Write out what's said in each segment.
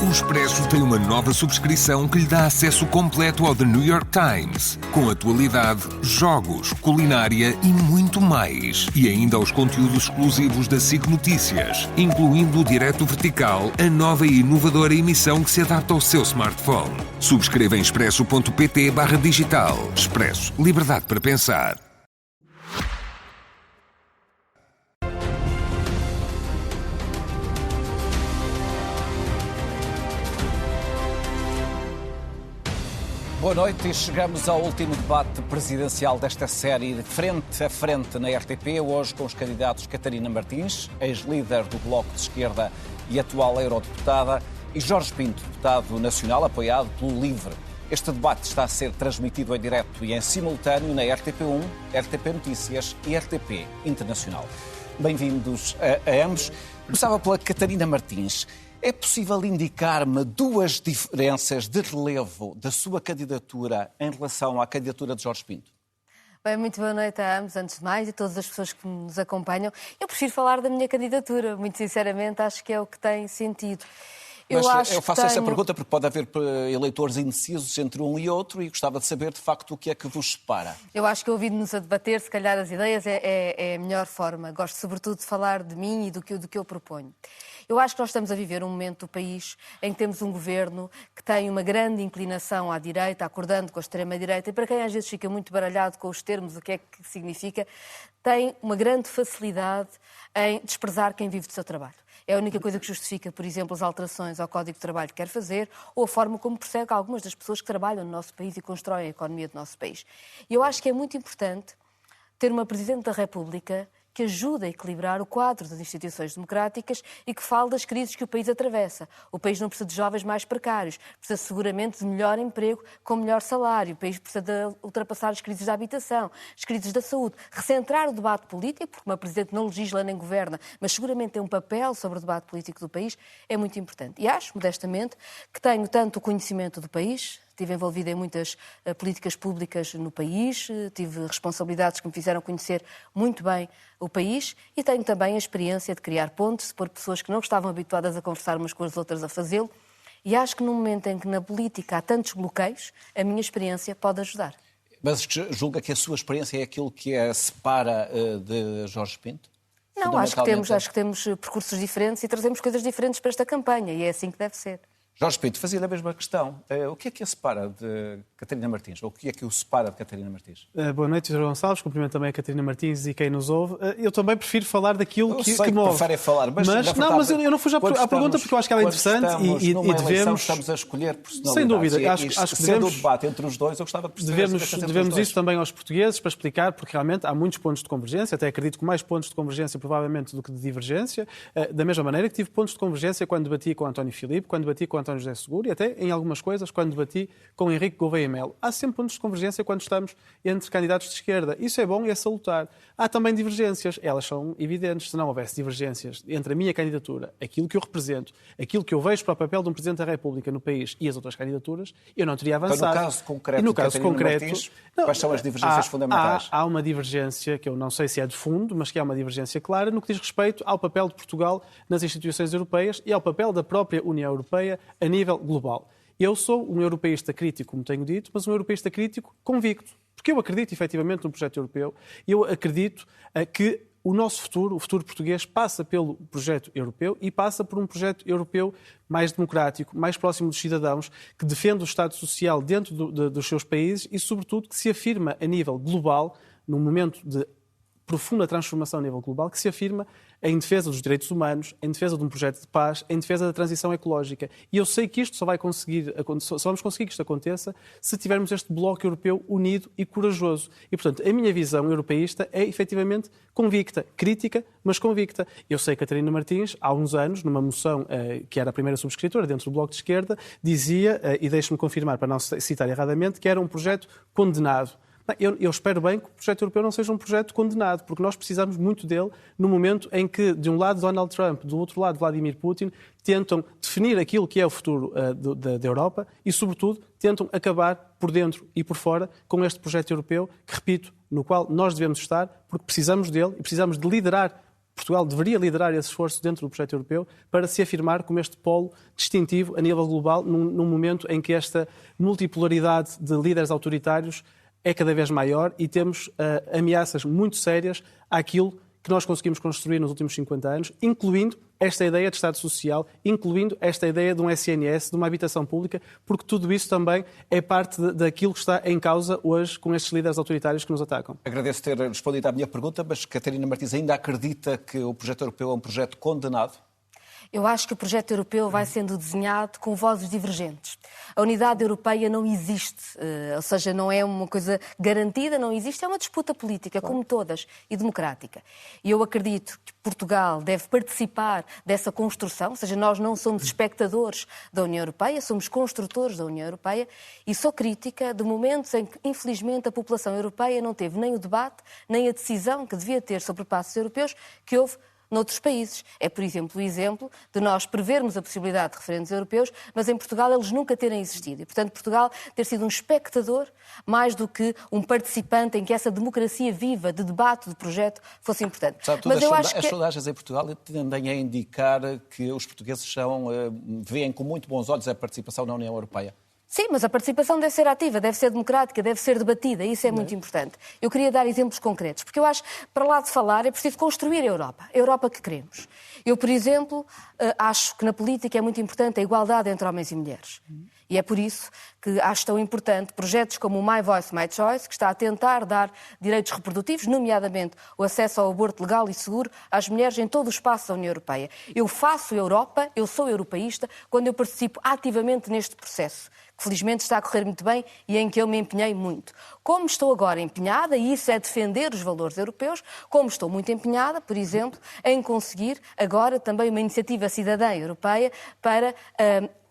O Expresso tem uma nova subscrição que lhe dá acesso completo ao The New York Times, com atualidade, jogos, culinária e muito mais. E ainda aos conteúdos exclusivos da SIC Notícias, incluindo o Direto Vertical, a nova e inovadora emissão que se adapta ao seu smartphone. Subscreva em expresso.pt/digital. Expresso. Liberdade para pensar. Boa noite e chegamos ao último debate presidencial desta série de Frente a Frente na RTP, hoje com os candidatos Catarina Martins, ex-líder do Bloco de Esquerda e atual eurodeputada, e Jorge Pinto, deputado nacional apoiado pelo LIVRE. Este debate está a ser transmitido em direto e em simultâneo na RTP1, RTP Notícias e RTP Internacional. Bem-vindos a ambos. Começava pela Catarina Martins. É possível indicar-me duas diferenças de relevo da sua candidatura em relação à candidatura de Jorge Pinto? Bem, muito boa noite a ambos, antes de mais, e a todas as pessoas que nos acompanham. Eu prefiro falar da minha candidatura, muito sinceramente, acho que é o que tem sentido. Eu faço essa pergunta porque pode haver eleitores indecisos entre um e outro e gostava de saber, de facto, o que é que vos separa. Eu acho que ouvindo-nos a debater, se calhar, as ideias é a melhor forma. Gosto, sobretudo, de falar de mim e do que eu proponho. Eu acho que nós estamos a viver um momento do país em que temos um governo que tem uma grande inclinação à direita, acordando com a extrema-direita, e para quem às vezes fica muito baralhado com os termos, o que é que significa, tem uma grande facilidade em desprezar quem vive do seu trabalho. É a única coisa que justifica, por exemplo, as alterações ao Código de Trabalho que quer fazer ou a forma como persegue algumas das pessoas que trabalham no nosso país e constroem a economia do nosso país. E eu acho que é muito importante ter uma Presidente da República que ajude a equilibrar o quadro das instituições democráticas e que fale das crises que o país atravessa. O país não precisa de jovens mais precários, precisa seguramente de melhor emprego com melhor salário. O país precisa de ultrapassar as crises da habitação, as crises da saúde, recentrar o debate político, porque uma Presidente não legisla nem governa, mas seguramente tem um papel sobre o debate político do país, é muito importante. E acho, modestamente, que tenho tanto o conhecimento do país. Estive envolvida em muitas políticas públicas no país, tive responsabilidades que me fizeram conhecer muito bem o país e tenho também a experiência de criar pontes, de pôr pessoas que não estavam habituadas a conversar umas com as outras a fazê-lo. E acho que no momento em que na política há tantos bloqueios, a minha experiência pode ajudar. Mas julga que a sua experiência é aquilo que a separa de Jorge Pinto? Não, acho que temos percursos diferentes e trazemos coisas diferentes para esta campanha e é assim que deve ser. Jorge Pinto, fazia a mesma questão. O que é que a separa de Catarina Martins? Ou o que é que o separa de Catarina Martins? Boa noite, José Gonçalves. Cumprimento também a Catarina Martins e quem nos ouve. Eu também prefiro falar daquilo que move. Prefere falar, mas eu não fujo à pergunta porque eu acho que ela é interessante e devemos... Estamos a escolher personalidades. Sem dúvida. Acho que sendo o debate entre os dois, eu gostava de perceber... Devemos isso também aos portugueses para explicar, porque realmente há muitos pontos de convergência, até acredito que mais pontos de convergência provavelmente do que de divergência, da mesma maneira que tive pontos de convergência quando debati com António Filipe, quando debati com António José Seguro e até em algumas coisas quando debati com Henrique Gouveia Melo. Há sempre pontos de convergência quando estamos entre candidatos de esquerda. Isso é bom e é salutar. Há também divergências. Elas são evidentes. Se não houvesse divergências entre a minha candidatura, aquilo que eu represento, aquilo que eu vejo para o papel de um Presidente da República no país e as outras candidaturas, eu não teria avançado. Então, no caso concreto, Martins, quais são as divergências fundamentais? Há uma divergência, que eu não sei se é de fundo, mas que há uma divergência clara no que diz respeito ao papel de Portugal nas instituições europeias e ao papel da própria União Europeia a nível global. Eu sou um europeísta crítico, como tenho dito, mas um europeísta crítico convicto, porque eu acredito efetivamente no projeto europeu e eu acredito que o nosso futuro, o futuro português, passa pelo projeto europeu e passa por um projeto europeu mais democrático, mais próximo dos cidadãos, que defende o Estado Social dentro dos seus países e, sobretudo, que se afirma a nível global, num momento de profunda transformação a nível global, que se afirma em defesa dos direitos humanos, em defesa de um projeto de paz, em defesa da transição ecológica. E eu sei que isto só vamos conseguir que isto aconteça se tivermos este bloco europeu unido e corajoso. E, portanto, a minha visão europeísta é, efetivamente, convicta, crítica, mas convicta. Eu sei que Catarina Martins, há uns anos, numa moção que era a primeira subscritora dentro do Bloco de Esquerda, dizia, e deixe-me confirmar para não citar erradamente, que era um projeto condenado. Eu espero bem que o projeto europeu não seja um projeto condenado, porque nós precisamos muito dele no momento em que, de um lado, Donald Trump, do outro lado, Vladimir Putin, tentam definir aquilo que é o futuro da Europa e, sobretudo, tentam acabar por dentro e por fora com este projeto europeu, que, repito, no qual nós devemos estar, porque precisamos dele e precisamos de liderar Portugal deveria liderar esse esforço dentro do projeto europeu para se afirmar como este polo distintivo a nível global, num momento em que esta multipolaridade de líderes autoritários é cada vez maior e temos ameaças muito sérias àquilo que nós conseguimos construir nos últimos 50 anos, incluindo esta ideia de Estado Social, incluindo esta ideia de um SNS, de uma habitação pública, porque tudo isso também é parte daquilo que está em causa hoje com estes líderes autoritários que nos atacam. Agradeço ter respondido à minha pergunta, mas Catarina Martins ainda acredita que o projeto europeu é um projeto condenado? Eu acho que o projeto europeu vai sendo desenhado com vozes divergentes. A unidade europeia não existe, ou seja, não é uma coisa garantida, não existe, é uma disputa política, como todas, e democrática. E eu acredito que Portugal deve participar dessa construção, ou seja, nós não somos espectadores da União Europeia, somos construtores da União Europeia, e sou crítica de momentos em que, infelizmente, a população europeia não teve nem o debate, nem a decisão que devia ter sobre passos europeus que houve noutros países. É, por exemplo, o exemplo de nós prevermos a possibilidade de referendos europeus, mas em Portugal eles nunca terem existido. E, portanto, Portugal ter sido um espectador mais do que um participante em que essa democracia viva de debate, de projeto, fosse importante. Sabe, mas eu acho que as sondagens em Portugal tendem a indicar que os portugueses veem com muito bons olhos a participação na União Europeia. Sim, mas a participação deve ser ativa, deve ser democrática, deve ser debatida, e isso é muito importante. Eu queria dar exemplos concretos, porque eu acho que, para lá de falar, é preciso construir a Europa que queremos. Eu, por exemplo, acho que na política é muito importante a igualdade entre homens e mulheres. E é por isso que acho tão importante projetos como o My Voice, My Choice, que está a tentar dar direitos reprodutivos, nomeadamente o acesso ao aborto legal e seguro às mulheres em todo o espaço da União Europeia. Eu faço Europa, eu sou europeísta, quando eu participo ativamente neste processo, que felizmente está a correr muito bem e em que eu me empenhei muito. Como estou agora empenhada, e isso é defender os valores europeus, como estou muito empenhada, por exemplo, em conseguir agora também uma iniciativa cidadã europeia para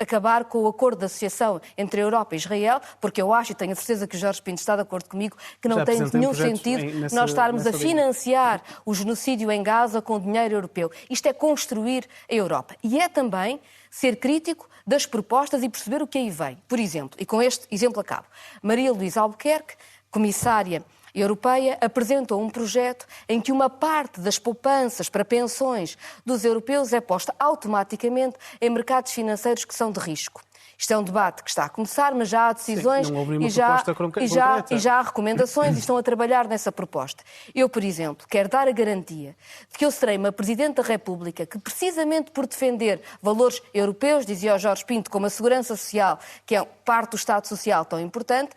acabar com o acordo de associação entre a Europa e Israel, porque eu acho, e tenho a certeza que o Jorge Pinto está de acordo comigo, que não tem nenhum sentido nós estarmos a financiar o genocídio em Gaza com dinheiro europeu. Isto é construir a Europa. E é também ser crítico das propostas e perceber o que aí vem. Por exemplo, e com este exemplo acabo, Maria Luísa Albuquerque, comissária europeia, apresentou um projeto em que uma parte das poupanças para pensões dos europeus é posta automaticamente em mercados financeiros que são de risco. Isto é um debate que está a começar, mas já há decisões e já há recomendações e estão a trabalhar nessa proposta. Eu, por exemplo, quero dar a garantia de que eu serei uma Presidente da República que, precisamente por defender valores europeus, dizia o Jorge Pinto, como a segurança social, que é parte do Estado Social tão importante,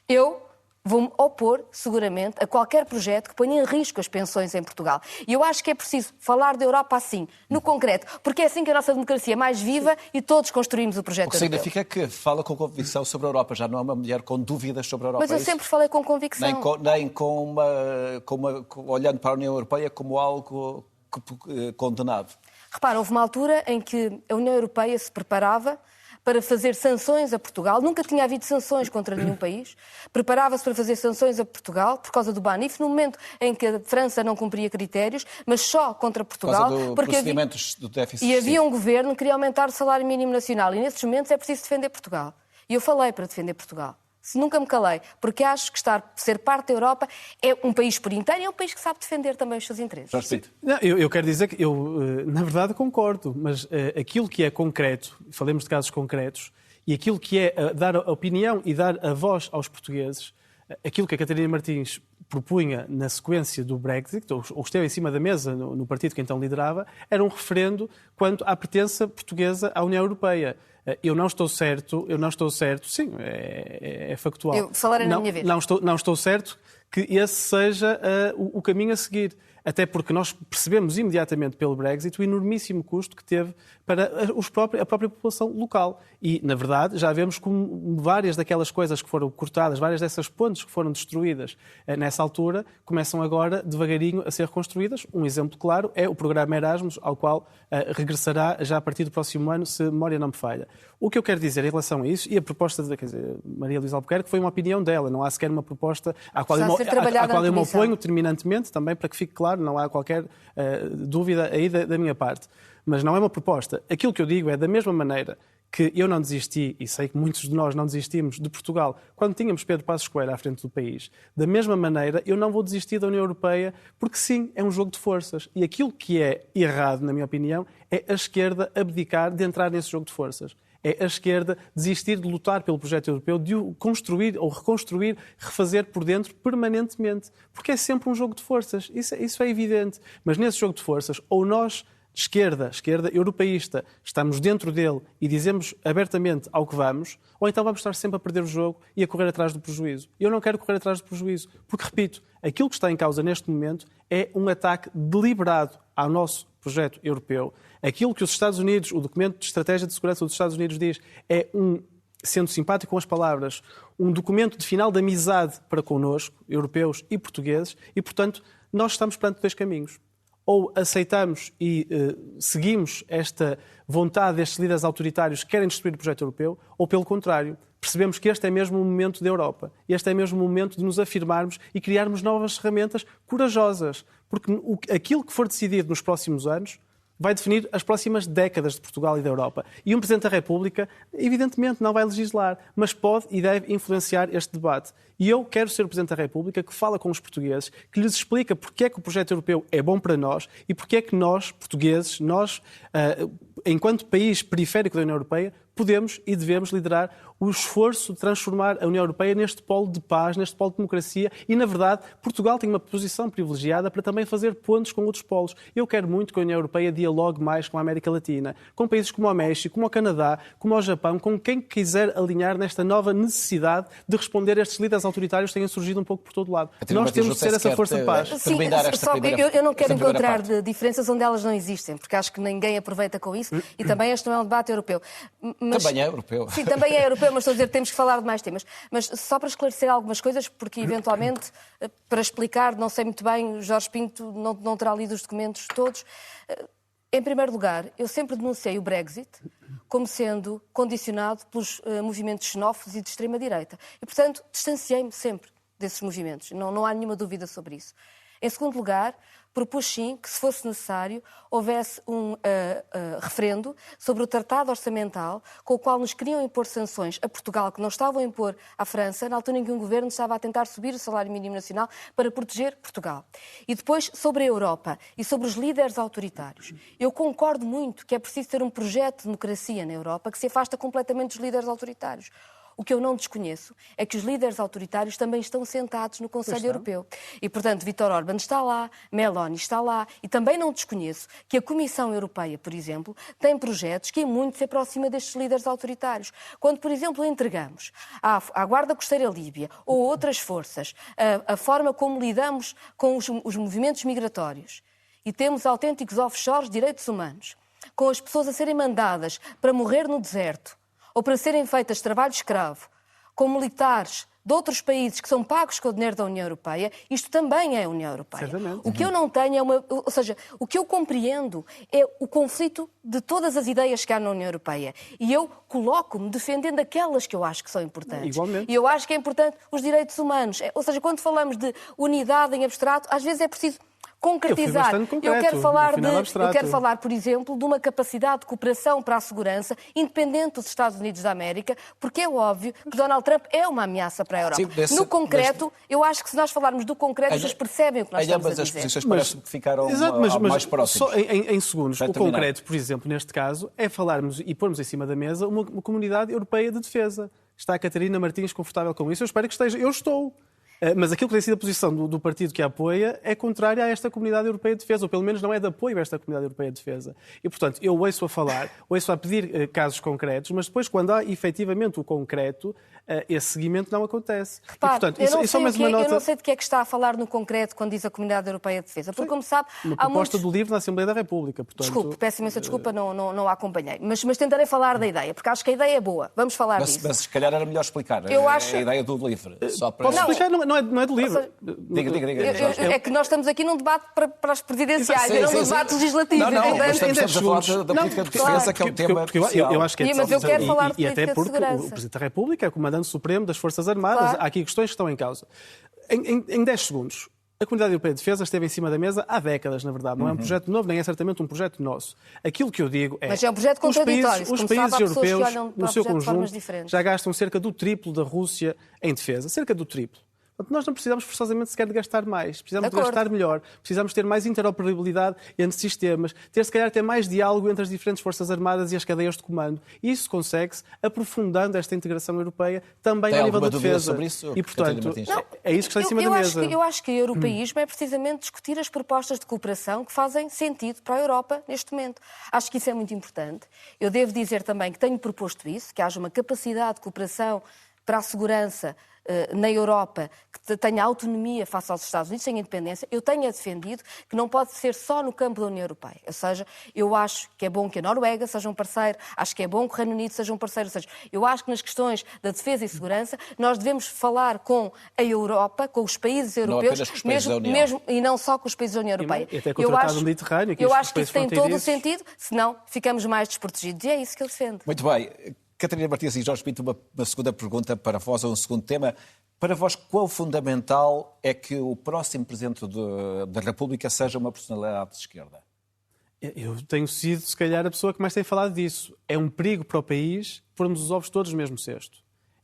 eu vou-me opor, seguramente, a qualquer projeto que ponha em risco as pensões em Portugal. E eu acho que é preciso falar da Europa assim, no concreto, porque é assim que a nossa democracia é mais viva e todos construímos o projeto europeu. O que significa que fala com convicção sobre a Europa, já não é uma mulher com dúvidas sobre a Europa. Mas eu sempre falei com convicção. Nem olhando para a União Europeia como algo condenado. Repara, houve uma altura em que a União Europeia se preparava para fazer sanções a Portugal. Nunca tinha havido sanções contra nenhum país. Preparava-se para fazer sanções a Portugal por causa do Banif, no momento em que a França não cumpria critérios, mas só contra Portugal. Por causa do déficit. E havia um governo que queria aumentar o salário mínimo nacional. E nesses momentos é preciso defender Portugal. E eu falei para defender Portugal. Se nunca me calei, porque acho que ser parte da Europa é um país por inteiro e é um país que sabe defender também os seus interesses. Não, eu quero dizer que eu, na verdade, concordo, mas aquilo que é concreto, falemos de casos concretos, e aquilo que é dar a opinião e dar a voz aos portugueses, aquilo que a Catarina Martins propunha na sequência do Brexit, ou esteve em cima da mesa no partido que então liderava, era um referendo quanto à pertença portuguesa à União Europeia. Eu não estou certo, sim, é factual. Eu falarei na minha vez. Não estou certo que esse seja o caminho a seguir. Até porque nós percebemos imediatamente pelo Brexit o enormíssimo custo que teve para a própria população local. E, na verdade, já vemos como várias daquelas coisas que foram cortadas, várias dessas pontes que foram destruídas nessa altura, começam agora, devagarinho, a ser reconstruídas. Um exemplo claro é o programa Erasmus, ao qual regressará já a partir do próximo ano, se a memória não me falha. O que eu quero dizer em relação a isso, e a proposta de Maria Luísa Albuquerque foi uma opinião dela, não há sequer uma proposta à qual eu me oponho terminantemente, também para que fique claro, não há qualquer dúvida aí da minha parte. Mas não é uma proposta. Aquilo que eu digo é, da mesma maneira que eu não desisti, e sei que muitos de nós não desistimos, de Portugal, quando tínhamos Pedro Passos Coelho à frente do país. Da mesma maneira, eu não vou desistir da União Europeia, porque sim, é um jogo de forças. E aquilo que é errado, na minha opinião, é a esquerda abdicar de entrar nesse jogo de forças. É a esquerda desistir de lutar pelo projeto europeu, de o construir ou reconstruir, refazer por dentro permanentemente. Porque é sempre um jogo de forças. Isso é evidente. Mas nesse jogo de forças, ou nós, esquerda europeísta, estamos dentro dele e dizemos abertamente ao que vamos, ou então vamos estar sempre a perder o jogo e a correr atrás do prejuízo. Eu não quero correr atrás do prejuízo, porque, repito, aquilo que está em causa neste momento é um ataque deliberado ao nosso projeto europeu. Aquilo que os Estados Unidos, o documento de estratégia de segurança dos Estados Unidos diz, é sendo simpático com as palavras, um documento de final de amizade para connosco, europeus e portugueses, e, portanto, nós estamos perante dois caminhos. Ou aceitamos e seguimos esta vontade destes líderes autoritários que querem destruir o projeto europeu, ou, pelo contrário, percebemos que este é mesmo o momento da Europa. Este é mesmo o momento de nos afirmarmos e criarmos novas ferramentas corajosas. Porque aquilo que for decidido nos próximos anos vai definir as próximas décadas de Portugal e da Europa. E um Presidente da República, evidentemente, não vai legislar, mas pode e deve influenciar este debate. E eu quero ser o Presidente da República que fala com os portugueses, que lhes explica porque é que o projeto europeu é bom para nós e porque é que nós, portugueses, enquanto país periférico da União Europeia, podemos e devemos liderar o esforço de transformar a União Europeia neste polo de paz, neste polo de democracia e, na verdade, Portugal tem uma posição privilegiada para também fazer pontes com outros polos. Eu quero muito que a União Europeia dialogue mais com a América Latina, com países como o México, como o Canadá, como o Japão, com quem quiser alinhar nesta nova necessidade de responder a estes líderes autoritários que têm surgido um pouco por todo lado. Nós temos de ser essa força de paz. Sim, eu não quero encontrar diferenças onde elas não existem, porque acho que ninguém aproveita com isso e também este não é um debate europeu. Também é europeu. Sim, também é europeu, mas estou a dizer que temos que falar de mais temas. Mas só para esclarecer algumas coisas, porque eventualmente, para explicar, não sei muito bem, Jorge Pinto não terá lido os documentos todos. Em primeiro lugar, eu sempre denunciei o Brexit como sendo condicionado pelos movimentos xenófobos e de extrema-direita. E, portanto, distanciei-me sempre desses movimentos. Não há nenhuma dúvida sobre isso. Em segundo lugar, propus sim que, se fosse necessário, houvesse um referendo sobre o tratado orçamental com o qual nos queriam impor sanções a Portugal, que não estavam a impor à França, na altura em que um governo estava a tentar subir o salário mínimo nacional para proteger Portugal. E depois, sobre a Europa e sobre os líderes autoritários. Eu concordo muito que é preciso ter um projeto de democracia na Europa que se afasta completamente dos líderes autoritários. O que eu não desconheço é que os líderes autoritários também estão sentados no Conselho Europeu. E, portanto, Viktor Orbán está lá, Meloni está lá, e também não desconheço que a Comissão Europeia, por exemplo, tem projetos que em muito se aproxima destes líderes autoritários. Quando, por exemplo, entregamos à Guarda Costeira Líbia ou outras forças a forma como lidamos com os movimentos migratórios e temos autênticos offshores de direitos humanos, com as pessoas a serem mandadas para morrer no deserto, ou para serem feitas de trabalho escravo, com militares de outros países que são pagos com o dinheiro da União Europeia, isto também é a União Europeia. Certamente. O que eu não tenho é ou seja, o que eu compreendo é o conflito de todas as ideias que há na União Europeia. E eu coloco-me defendendo aquelas que eu acho que são importantes. Igualmente. E eu acho que é importante os direitos humanos. Ou seja, quando falamos de unidade em abstrato, às vezes é preciso concretizar. Eu quero falar, por exemplo, de uma capacidade de cooperação para a segurança independente dos Estados Unidos da América, porque é óbvio que Donald Trump é uma ameaça para a Europa. No concreto, eu acho que se nós falarmos do concreto, vocês percebem o que nós estamos a dizer. Ambas as posições parece que ficaram mais próximas. Só em segundos, o concreto, por exemplo, neste caso, é falarmos e pormos em cima da mesa uma comunidade europeia de defesa. Está a Catarina Martins confortável com isso? Eu espero que esteja. Eu estou. Mas aquilo que tem sido a posição do partido que a apoia é contrária a esta Comunidade Europeia de Defesa, ou pelo menos não é de apoio a esta Comunidade Europeia de Defesa. E, portanto, eu ouço a falar, ouço a pedir casos concretos, mas depois, quando há efetivamente o concreto, esse seguimento não acontece. Repare, e, portanto, eu não sei de que é que está a falar no concreto quando diz a Comunidade Europeia de Defesa, porque, como sabe, uma proposta do LIVRE na Assembleia da República. Portanto, desculpe, peço imensa desculpa, não a acompanhei. Mas tentarei falar da ideia, porque acho que a ideia é boa. Vamos falar disso. Mas se calhar era melhor explicar eu acho... a ideia do LIVRE. Posso explicar? Não é do LIVRE. Diga. É que nós estamos aqui num debate para as presidenciais, não num debate legislativo. Mas estamos a falar da política de defesa, que é um tema eu acho que é mas eu quero falar de e até política de porque segurança. o Presidente da República é o Comandante Supremo das Forças Armadas. Claro. Há aqui questões que estão em causa. Em 10 segundos, A Comunidade Europeia de Defesa esteve em cima da mesa há décadas, na verdade. Não é um projeto novo, nem é certamente um projeto nosso. Aquilo que eu digo é... Mas é um projeto contraditório. Os países europeus, no seu conjunto, diferentes. já gastam cerca do triplo da Rússia em defesa. Cerca do triplo. Portanto, nós não precisamos forçosamente sequer de gastar mais. Precisamos de gastar melhor. Precisamos ter mais interoperabilidade entre sistemas. Se calhar, ter mais diálogo entre as diferentes forças armadas e as cadeias de comando. E isso consegue-se aprofundando esta integração europeia também ao nível da defesa. Sobre isso, e, portanto, é isso que está em cima da mesa. Eu acho que o europeísmo é precisamente discutir as propostas de cooperação que fazem sentido para a Europa neste momento. Acho que isso é muito importante. Eu devo dizer também que tenho proposto isso, que haja uma capacidade de cooperação para a segurança na Europa, que tenha autonomia face aos Estados Unidos, tenha independência. Eu tenho defendido que não pode ser só no campo da União Europeia. Ou seja, eu acho que é bom que a Noruega seja um parceiro, acho que é bom que o Reino Unido seja um parceiro. Ou seja, eu acho que nas questões da defesa e segurança nós devemos falar com a Europa, com os países europeus, não com os países da União. e não só com os países da União Europeia. E até com o Tratado do Mediterrâneo. Eu acho que isso tem todo o sentido, senão ficamos mais desprotegidos. E é isso que eu defendo. Muito bem. Catarina Martins e Jorge Pinto, uma segunda pergunta para vós, ou um segundo tema. Para vós, quão fundamental é que o próximo Presidente da República seja uma personalidade de esquerda? Eu tenho sido, se calhar, a pessoa que mais tem falado disso. É um perigo para o país pormos os ovos todos no mesmo cesto.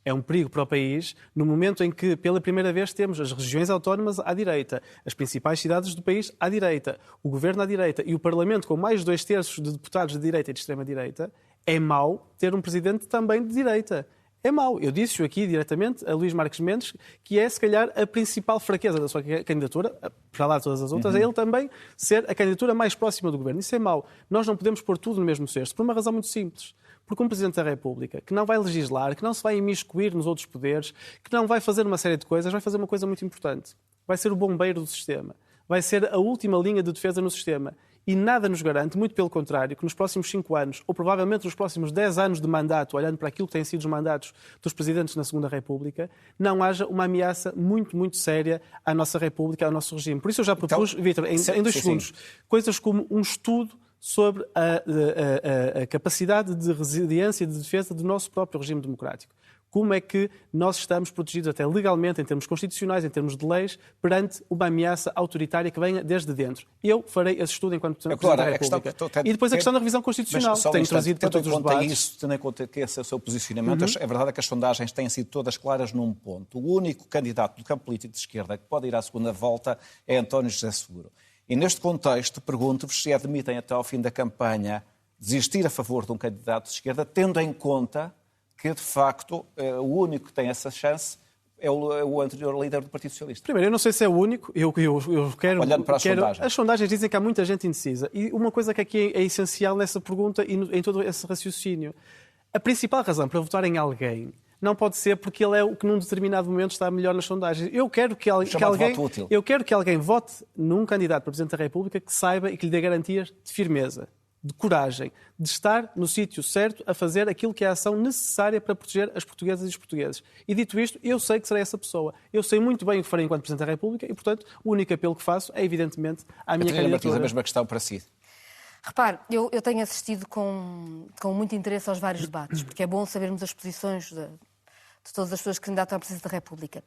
É um perigo para o país no momento em que, pela primeira vez, temos as regiões autónomas à direita, as principais cidades do país à direita, o governo à direita e o Parlamento com mais de 2/3 de deputados de direita e de extrema-direita. É mau ter um presidente também de direita. É mau. Eu disse-o aqui diretamente a Luís Marques Mendes, que é, se calhar, a principal fraqueza da sua candidatura, para lá de todas as outras, é ele também ser a candidatura mais próxima do governo. Isso é mau. Nós não podemos pôr tudo no mesmo cesto, por uma razão muito simples. Porque um Presidente da República que não vai legislar, que não se vai imiscuir nos outros poderes, que não vai fazer uma série de coisas, vai fazer uma coisa muito importante. Vai ser o bombeiro do sistema. Vai ser a última linha de defesa no sistema. E nada nos garante, muito pelo contrário, que nos próximos 5 anos, ou provavelmente nos próximos 10 anos de mandato, olhando para aquilo que têm sido os mandatos dos presidentes na Segunda República, não haja uma ameaça muito, muito séria à nossa República, ao nosso regime. Por isso eu já propus, então, Vítor, em 2 segundos, coisas como um estudo sobre a capacidade de resiliência e de defesa do nosso próprio regime democrático. Como é que nós estamos protegidos até legalmente, em termos constitucionais, em termos de leis, perante uma ameaça autoritária que venha desde dentro. Eu farei esse estudo enquanto Presidente da República. E depois a questão da revisão constitucional, que tenho trazido para todos os debates. Isso, tendo em conta que esse é o seu posicionamento, é verdade que as sondagens têm sido todas claras num ponto. O único candidato do campo político de esquerda que pode ir à segunda volta é António José Seguro. E neste contexto, pergunto-vos se admitem até ao fim da campanha desistir a favor de um candidato de esquerda, tendo em conta que, de facto, o único que tem essa chance é o anterior líder do Partido Socialista. Primeiro, eu não sei se é o único. Eu quero... Olhando para as sondagens. As sondagens dizem que há muita gente indecisa. E uma coisa que aqui é essencial nessa pergunta e em todo esse raciocínio. A principal razão para votar em alguém não pode ser porque ele é o que num determinado momento está melhor nas sondagens. Eu quero que alguém vote num candidato para Presidente da República que saiba e que lhe dê garantias de firmeza, de coragem, de estar no sítio certo a fazer aquilo que é a ação necessária para proteger as portuguesas e os portugueses. E dito isto, eu sei que serei essa pessoa. Eu sei muito bem o que farei enquanto Presidente da República e, portanto, o único apelo que faço é, evidentemente, à minha candidatura. A mesma questão para si. Repare, eu tenho assistido com muito interesse aos vários debates, porque é bom sabermos as posições de todas as pessoas que candidatam à Presidência da República.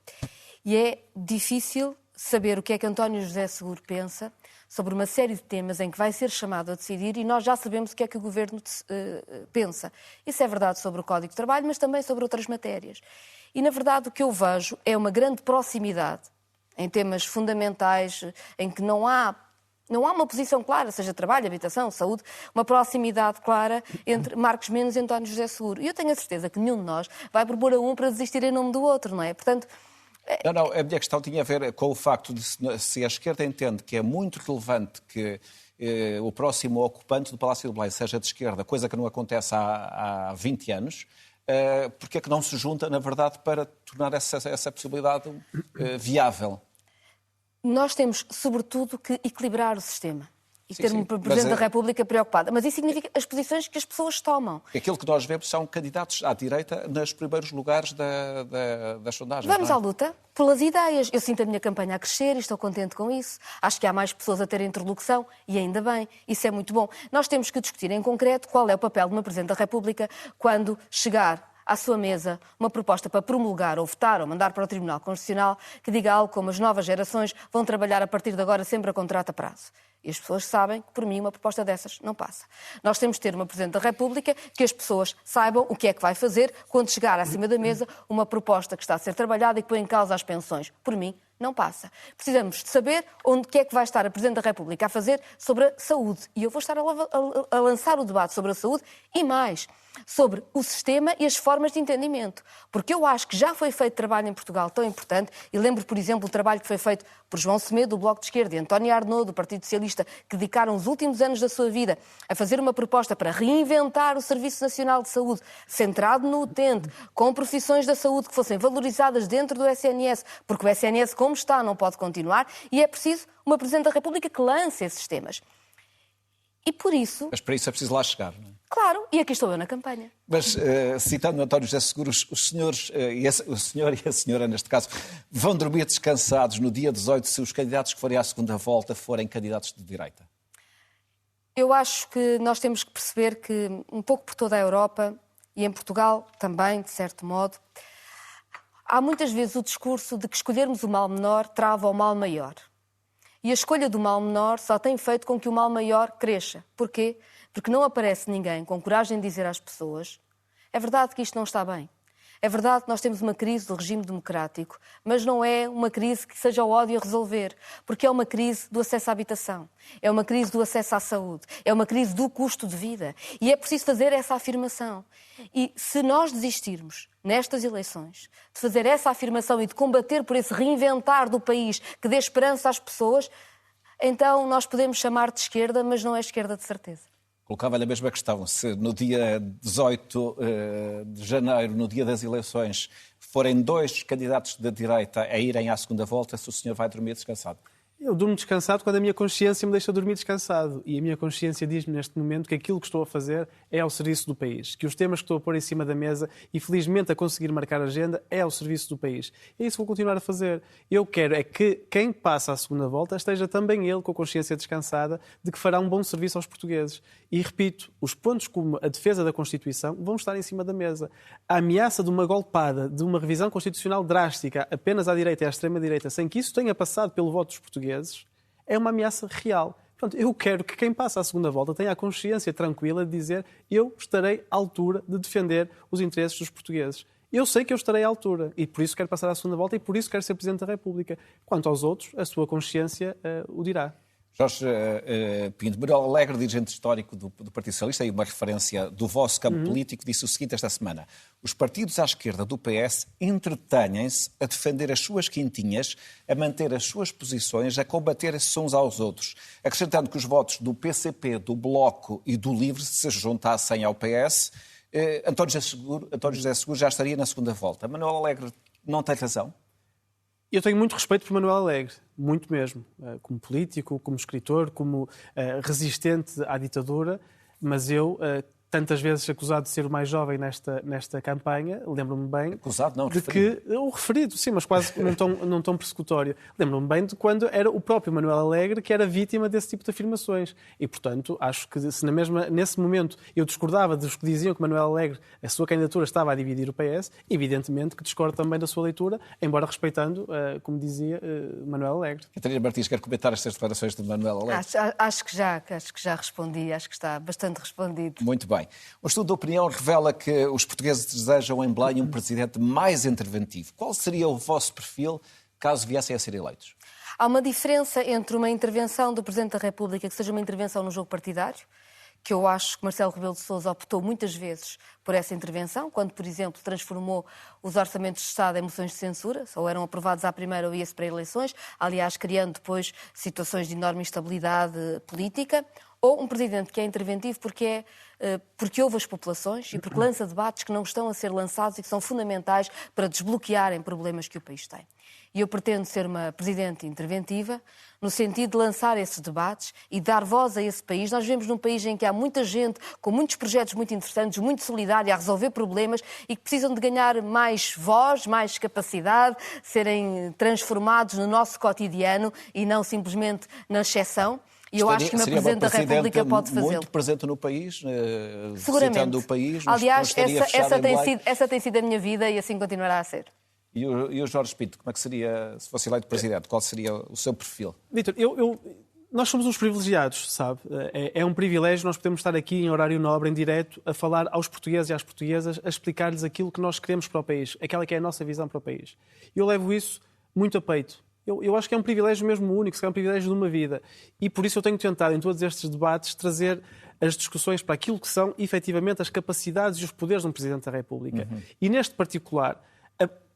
E é difícil saber o que é que António José Seguro pensa sobre uma série de temas em que vai ser chamado a decidir e nós já sabemos o que é que o Governo pensa. Isso é verdade sobre o Código de Trabalho, mas também sobre outras matérias. E, na verdade, o que eu vejo é uma grande proximidade em temas fundamentais, em que não há uma posição clara, seja trabalho, habitação, saúde, uma proximidade clara entre Marcos Mendes e António José Seguro. E eu tenho a certeza que nenhum de nós vai propor a um para desistir em nome do outro, não é? Portanto... Não, a minha questão tinha a ver com o facto de se a esquerda entende que é muito relevante que o próximo ocupante do Palácio de Belém seja de esquerda, coisa que não acontece há 20 anos, porque é que não se junta, na verdade, para tornar essa possibilidade viável? Nós temos, sobretudo, que equilibrar o sistema e ter um Presidente da República preocupada. Mas isso significa as posições que as pessoas tomam. Aquilo que nós vemos são candidatos à direita nos primeiros lugares das sondagens. Vamos à luta pelas ideias. Eu sinto a minha campanha a crescer e estou contente com isso. Acho que há mais pessoas a terem interlocução e ainda bem. Isso é muito bom. Nós temos que discutir em concreto qual é o papel de uma Presidente da República quando chegar à sua mesa uma proposta para promulgar ou votar ou mandar para o Tribunal Constitucional que diga algo como as novas gerações vão trabalhar a partir de agora sempre a contrato a prazo. E as pessoas sabem que, por mim, uma proposta dessas não passa. Nós temos de ter uma Presidente da República que as pessoas saibam o que é que vai fazer quando chegar acima da mesa uma proposta que está a ser trabalhada e que põe em causa as pensões. Por mim, não passa. Precisamos de saber o que é que vai estar a Presidente da República a fazer sobre a saúde. E eu vou estar a lançar o debate sobre a saúde e mais, sobre o sistema e as formas de entendimento. Porque eu acho que já foi feito trabalho em Portugal tão importante, e lembro, por exemplo, o trabalho que foi feito por João Semedo, do Bloco de Esquerda, e António Arnaud, do Partido Socialista, que dedicaram os últimos anos da sua vida a fazer uma proposta para reinventar o Serviço Nacional de Saúde, centrado no utente, com profissões da saúde que fossem valorizadas dentro do SNS, porque o SNS, como está, não pode continuar, e é preciso uma Presidente da República que lance esses temas. E por isso... Mas para isso é preciso lá chegar, não é? Claro, e aqui estou eu na campanha. Mas, citando António José Seguros, os senhores, o senhor e a senhora, neste caso, vão dormir descansados no dia 18 se os candidatos que forem à segunda volta forem candidatos de direita? Eu acho que nós temos que perceber que, um pouco por toda a Europa, e em Portugal também, de certo modo, há muitas vezes o discurso de que escolhermos o mal menor trava o mal maior. E a escolha do mal menor só tem feito com que o mal maior cresça. Porquê? Porque não aparece ninguém com coragem de dizer às pessoas: é verdade que isto não está bem. É verdade que nós temos uma crise do regime democrático, mas não é uma crise que seja o ódio a resolver, porque é uma crise do acesso à habitação, é uma crise do acesso à saúde, é uma crise do custo de vida. E é preciso fazer essa afirmação. E se nós desistirmos nestas eleições de fazer essa afirmação e de combater por esse reinventar do país que dê esperança às pessoas, então nós podemos chamar de esquerda, mas não é esquerda de certeza. Colocava-lhe a mesma questão. Se no dia 18 de janeiro, no dia das eleições, forem 2 candidatos da direita a irem à segunda volta, se o senhor vai dormir descansado? Eu durmo descansado quando a minha consciência me deixa dormir descansado. E a minha consciência diz-me neste momento que aquilo que estou a fazer é ao serviço do país. Que os temas que estou a pôr em cima da mesa e felizmente a conseguir marcar a agenda é ao serviço do país. É isso que vou continuar a fazer. Eu quero é que quem passa à segunda volta esteja também ele com a consciência descansada de que fará um bom serviço aos portugueses. E repito, os pontos como a defesa da Constituição vão estar em cima da mesa. A ameaça de uma golpada, de uma revisão constitucional drástica apenas à direita e à extrema-direita, sem que isso tenha passado pelo voto dos portugueses, é uma ameaça real. Portanto, eu quero que quem passa à segunda volta tenha a consciência tranquila de dizer: eu estarei à altura de defender os interesses dos portugueses. Eu sei que eu estarei à altura e por isso quero passar à segunda volta e por isso quero ser Presidente da República. Quanto aos outros, a sua consciência o dirá. Jorge Pinto, Manuel Alegre, dirigente histórico do Partido Socialista, e uma referência do vosso campo político, disse o seguinte esta semana: os partidos à esquerda do PS entretêm-se a defender as suas quintinhas, a manter as suas posições, a combater-se uns aos outros, acrescentando que os votos do PCP, do Bloco e do Livre se juntassem ao PS, António José Seguro já estaria na segunda volta. Manuel Alegre não tem razão? Eu tenho muito respeito por Manuel Alegre, muito mesmo, como político, como escritor, como resistente à ditadura, mas eu, tantas vezes acusado de ser o mais jovem nesta campanha, lembro-me bem... Acusado, não, de referido. Que, o referido, sim, mas quase num tom persecutório. Lembro-me bem de quando era o próprio Manuel Alegre que era vítima desse tipo de afirmações. E, portanto, acho que se nesse momento eu discordava dos que diziam que Manuel Alegre, a sua candidatura estava a dividir o PS, evidentemente que discordo também da sua leitura, embora respeitando, como dizia, Manuel Alegre. Catarina Martins, quer comentar estas declarações de Manuel Alegre? Acho que já respondi, acho que está bastante respondido. Muito bem. Um estudo de opinião revela que os portugueses desejam em Belém um presidente mais interventivo. Qual seria o vosso perfil caso viessem a ser eleitos? Há uma diferença entre uma intervenção do Presidente da República que seja uma intervenção no jogo partidário, que eu acho que Marcelo Rebelo de Sousa optou muitas vezes por essa intervenção, quando, por exemplo, transformou os orçamentos de Estado em moções de censura, ou eram aprovados à primeira ou ia-se para eleições, aliás, criando depois situações de enorme instabilidade política, ou um presidente que é interventivo porque ouve as populações e porque lança debates que não estão a ser lançados e que são fundamentais para desbloquearem problemas que o país tem. E eu pretendo ser uma presidente interventiva no sentido de lançar esses debates e dar voz a esse país. Nós vivemos num país em que há muita gente com muitos projetos muito interessantes, muito solidária, a resolver problemas e que precisam de ganhar mais voz, mais capacidade, serem transformados no nosso cotidiano e não simplesmente na exceção. E eu acho que uma Presidente da República pode fazê-lo. Muito presente no país, seguramente. visitando o país. Aliás, essa tem sido a minha vida e assim continuará a ser. E o Jorge Pinto, como é que seria, se fosse eleito Presidente, qual seria o seu perfil? Vítor, nós somos uns privilegiados, sabe? É um privilégio nós podemos estar aqui em horário nobre, em direto, a falar aos portugueses e às portuguesas, a explicar-lhes aquilo que nós queremos para o país, aquela que é a nossa visão para o país. Eu levo isso muito a peito. Eu acho que é um privilégio mesmo único, é um privilégio de uma vida. E por isso eu tenho tentado, em todos estes debates, trazer as discussões para aquilo que são, efetivamente, as capacidades e os poderes de um Presidente da República. E neste particular,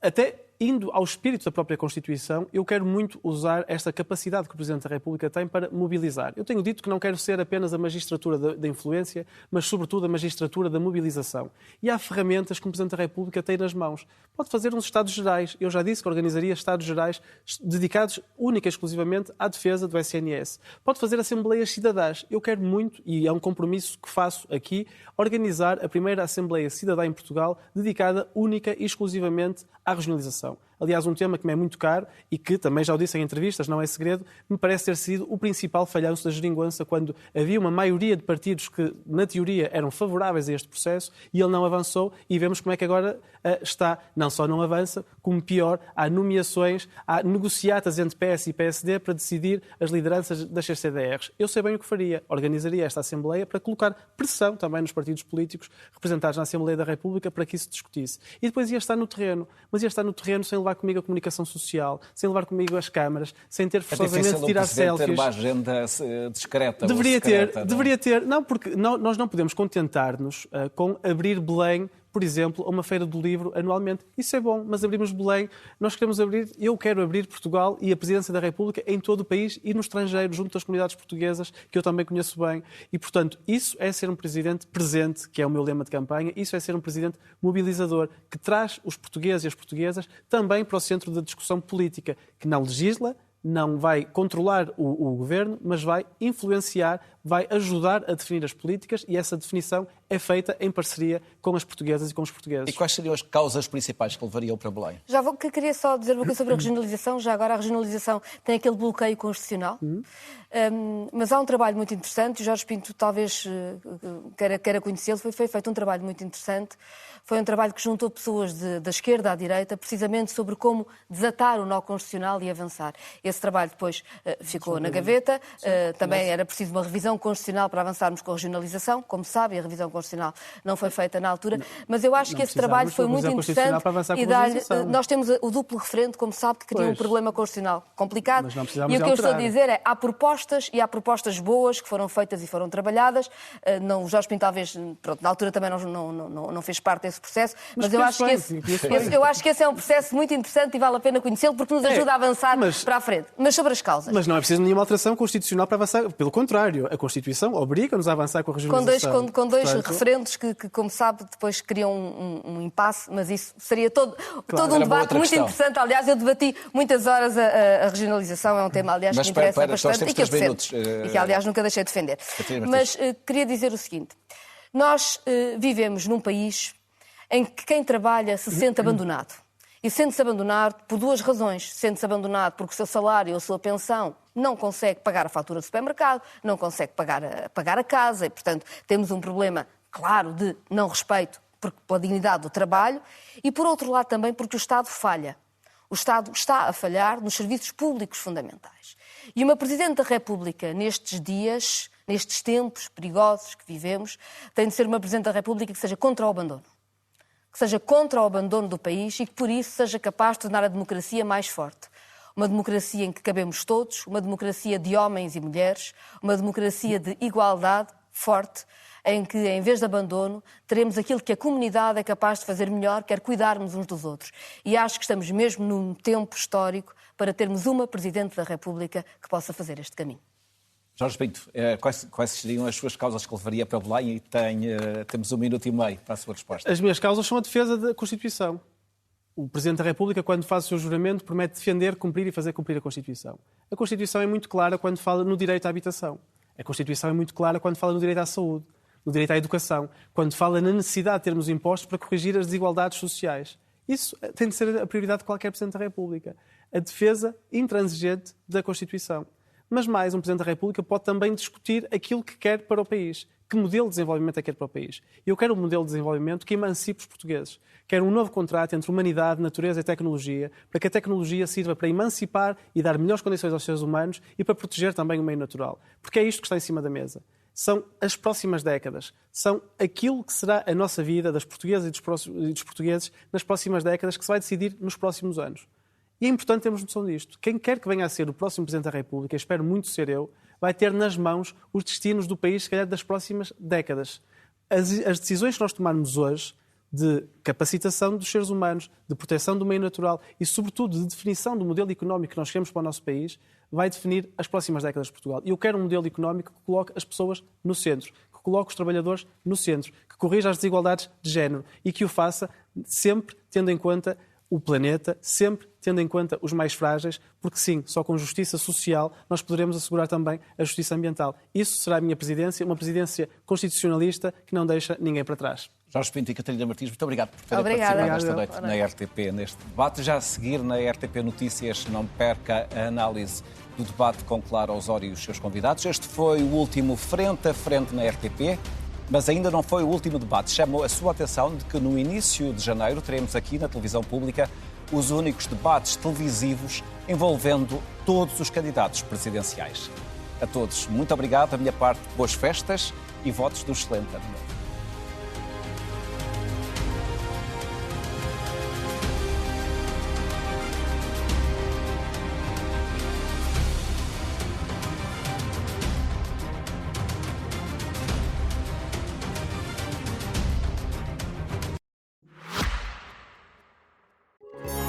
até indo ao espírito da própria Constituição, eu quero muito usar esta capacidade que o Presidente da República tem para mobilizar. Eu tenho dito que não quero ser apenas a magistratura da influência, mas sobretudo a magistratura da mobilização. E há ferramentas que o Presidente da República tem nas mãos. Pode fazer uns Estados Gerais. Eu já disse que organizaria Estados Gerais dedicados única e exclusivamente à defesa do SNS. Pode fazer Assembleias Cidadãs. Eu quero muito, e é um compromisso que faço aqui, organizar a primeira Assembleia Cidadã em Portugal dedicada única e exclusivamente à regionalização. Aliás, um tema que me é muito caro e que, também já o disse em entrevistas, não é segredo, me parece ter sido o principal falhanço da geringonça quando havia uma maioria de partidos que, na teoria, eram favoráveis a este processo e ele não avançou e vemos como é que agora está. Não só não avança, como pior, há nomeações, há negociatas entre PS e PSD para decidir as lideranças das CCDRs. Eu sei bem o que faria. Organizaria esta Assembleia para colocar pressão também nos partidos políticos representados na Assembleia da República para que isso se discutisse. E depois ia estar no terreno. Mas ia estar no terreno sem levar comigo a comunicação social, sem levar comigo as câmaras, sem ter forçosamente de tirar selfies. Ter uma agenda discreta. Deveria ter. Não, porque nós não podemos contentar-nos com abrir Belém, por exemplo, a uma feira do livro anualmente. Isso é bom, mas abrimos Belém, eu quero abrir Portugal e a Presidência da República em todo o país e no estrangeiro, junto das comunidades portuguesas, que eu também conheço bem. E, portanto, isso é ser um Presidente presente, que é o meu lema de campanha, isso é ser um Presidente mobilizador, que traz os portugueses e as portuguesas também para o centro da discussão política, que não legisla, não vai controlar o governo, mas vai influenciar, vai ajudar a definir as políticas e essa definição é feita em parceria com as portuguesas e com os portugueses. E quais seriam as causas principais que levariam para Belém? Queria só dizer uma coisa sobre a regionalização. Já agora a regionalização tem aquele bloqueio constitucional, mas há um trabalho muito interessante, o Jorge Pinto talvez queira conhecê-lo, foi feito um trabalho muito interessante. Foi um trabalho que juntou pessoas da esquerda à direita, precisamente sobre como desatar o nó constitucional e avançar. Esse trabalho depois ficou na gaveta. Também era preciso uma revisão constitucional para avançarmos com a regionalização. Como sabe, a revisão constitucional não foi feita na altura. Mas eu acho que esse trabalho foi muito interessante. Nós temos o duplo referendo, como sabe, que cria um problema constitucional complicado. E o que eu estou a dizer é, há propostas e há propostas boas que foram feitas e foram trabalhadas. O Jorge Pinto talvez, na altura também não fez parte desse processo, mas eu acho que esse é um processo muito interessante e vale a pena conhecê-lo porque nos ajuda a avançar para a frente. Mas sobre as causas. Mas não é preciso nenhuma alteração constitucional para avançar. Pelo contrário, a Constituição obriga-nos a avançar com a regionalização. Com dois referendos que, como sabe, depois criam um impasse, mas isso seria todo um debate muito interessante. Aliás, eu debati muitas horas a regionalização, é um tema, aliás, que me interessa bastante e que eu percebo. E que, aliás, nunca deixei de defender. Mas queria dizer o seguinte. Nós vivemos num país em que quem trabalha se sente abandonado. E sente-se abandonado por duas razões. Sente-se abandonado porque o seu salário ou a sua pensão não consegue pagar a fatura do supermercado, não consegue pagar a casa e, portanto, temos um problema, claro, de não respeito pela dignidade do trabalho e, por outro lado, também porque o Estado falha. O Estado está a falhar nos serviços públicos fundamentais. E uma Presidente da República, nestes dias, nestes tempos perigosos que vivemos, tem de ser uma Presidente da República que seja contra o abandono. Que seja contra o abandono do país e que, por isso, seja capaz de tornar a democracia mais forte. Uma democracia em que cabemos todos, uma democracia de homens e mulheres, uma democracia de igualdade forte, em que, em vez de abandono, teremos aquilo que a comunidade é capaz de fazer melhor, quer cuidarmos uns dos outros. E acho que estamos mesmo num tempo histórico para termos uma Presidente da República que possa fazer este caminho. Jorge Pinto, quais seriam as suas causas que levaria para Belém? E temos 1 minuto e meio para a sua resposta. As minhas causas são a defesa da Constituição. O Presidente da República, quando faz o seu juramento, promete defender, cumprir e fazer cumprir a Constituição. A Constituição é muito clara quando fala no direito à habitação. A Constituição é muito clara quando fala no direito à saúde, no direito à educação, quando fala na necessidade de termos impostos para corrigir as desigualdades sociais. Isso tem de ser a prioridade de qualquer Presidente da República. A defesa intransigente da Constituição. Mas mais, um Presidente da República pode também discutir aquilo que quer para o país. Que modelo de desenvolvimento é que quer para o país? Eu quero um modelo de desenvolvimento que emancipe os portugueses. Quero um novo contrato entre humanidade, natureza e tecnologia, para que a tecnologia sirva para emancipar e dar melhores condições aos seres humanos e para proteger também o meio natural. Porque é isto que está em cima da mesa. São as próximas décadas. São aquilo que será a nossa vida, das portuguesas e dos portugueses, nas próximas décadas, que se vai decidir nos próximos anos. E é importante termos noção disto. Quem quer que venha a ser o próximo Presidente da República, espero muito ser eu, vai ter nas mãos os destinos do país, se calhar, das próximas décadas. As decisões que nós tomarmos hoje, de capacitação dos seres humanos, de proteção do meio natural e, sobretudo, de definição do modelo económico que nós queremos para o nosso país, vai definir as próximas décadas de Portugal. E eu quero um modelo económico que coloque as pessoas no centro, que coloque os trabalhadores no centro, que corrija as desigualdades de género e que o faça sempre tendo em conta o planeta, sempre tendo em conta os mais frágeis, porque sim, só com justiça social nós poderemos assegurar também a justiça ambiental. Isso será a minha presidência, uma presidência constitucionalista que não deixa ninguém para trás. Jorge Pinto e Catarina Martins, muito obrigado por terem participado esta noite na RTP, neste debate. Já a seguir na RTP Notícias, não perca a análise do debate com Clara Osório e os seus convidados. Este foi o último Frente a Frente na RTP. Mas ainda não foi o último debate. Chamou a sua atenção de que no início de janeiro teremos aqui na televisão pública os únicos debates televisivos envolvendo todos os candidatos presidenciais. A todos, muito obrigado. Da minha parte, boas festas e votos do excelente ano novo.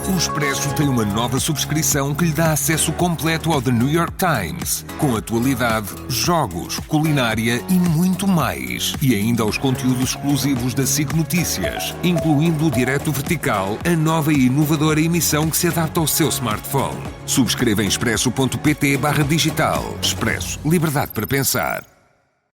O Expresso tem uma nova subscrição que lhe dá acesso completo ao The New York Times, com atualidade, jogos, culinária e muito mais. E ainda aos conteúdos exclusivos da SIC Notícias, incluindo o Direto Vertical, a nova e inovadora emissão que se adapta ao seu smartphone. Subscreva em expresso.pt/digital. Expresso. Liberdade para pensar.